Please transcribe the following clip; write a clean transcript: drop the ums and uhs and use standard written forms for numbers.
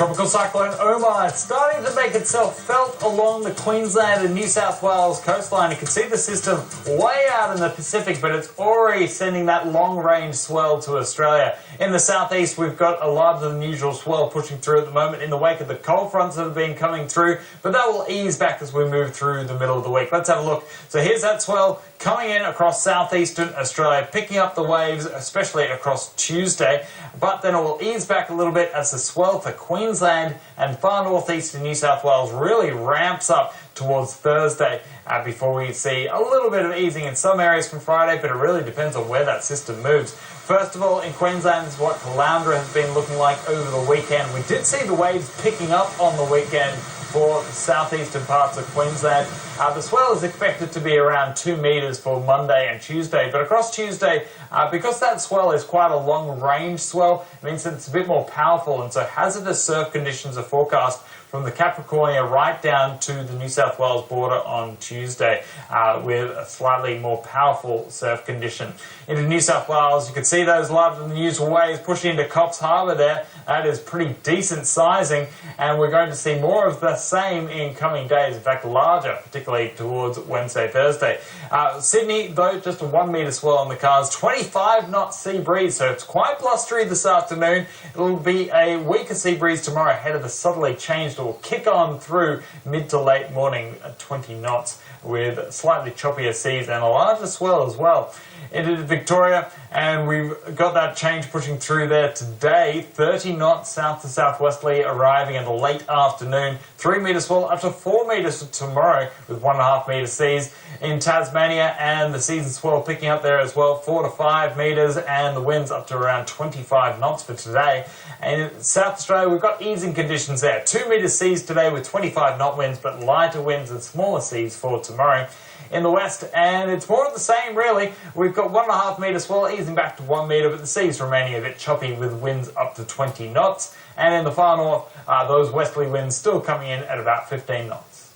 Tropical Cyclone Oma is starting to make itself felt along the Queensland and New South Wales coastline. You can see the system way out in the Pacific, but it's already sending that long-range swell to Australia. In the southeast, we've got a larger than usual swell pushing through at the moment in the wake of the cold fronts that have been coming through, but that will ease back as we move through the middle of the week. Let's have a look. So here's that swell coming in across southeastern Australia, picking up the waves, especially across Tuesday, but then it will ease back a little bit as the swell to Queensland and far northeastern New South Wales really ramps up towards Thursday before we see a little bit of easing in some areas from Friday, but it really depends on where that system moves. First of all, in Queensland is what Caloundra has been looking like over the weekend. We did see the waves picking up on the weekend for the southeastern parts of Queensland. The swell is expected to be around 2 metres for Monday and Tuesday, but across Tuesday, because that swell is quite a long-range swell, it means that it's a bit more powerful, and so hazardous surf conditions are forecast from the Capricornia right down to the New South Wales border on Tuesday, with a slightly more powerful surf condition. Into New South Wales, you can see those larger than usual waves pushing into Coffs Harbour there. That is pretty decent sizing, and we're going to see more of the same in coming days, in fact larger, particularly towards Wednesday, Thursday. Sydney, though, just a 1 metre swell on the cars, 25 knot sea breeze, so it's quite blustery this afternoon. It'll be a weaker sea breeze tomorrow ahead of the southerly change that will kick on through mid to late morning at 20 knots with slightly choppier seas and a larger swell as well. Into Victoria, and we've got that change pushing through there today. 30 knots south to southwesterly arriving in the late afternoon. 3 metre swell up to 4 metres tomorrow with 1.5 metre seas. In Tasmania, and the seas and swell picking up there as well, 4 to 5 metres, and the winds up to around 25 knots for today. And in South Australia, we've got easing conditions there. 2 metre seas today with 25 knot winds, but lighter winds and smaller seas for tomorrow. In the west, and it's more of the same really. We've got 1.5 metre swell easing back to 1 metre, but the seas remaining a bit choppy with winds up to 20 knots. And in the far north, those westerly winds still coming in at about 15 knots.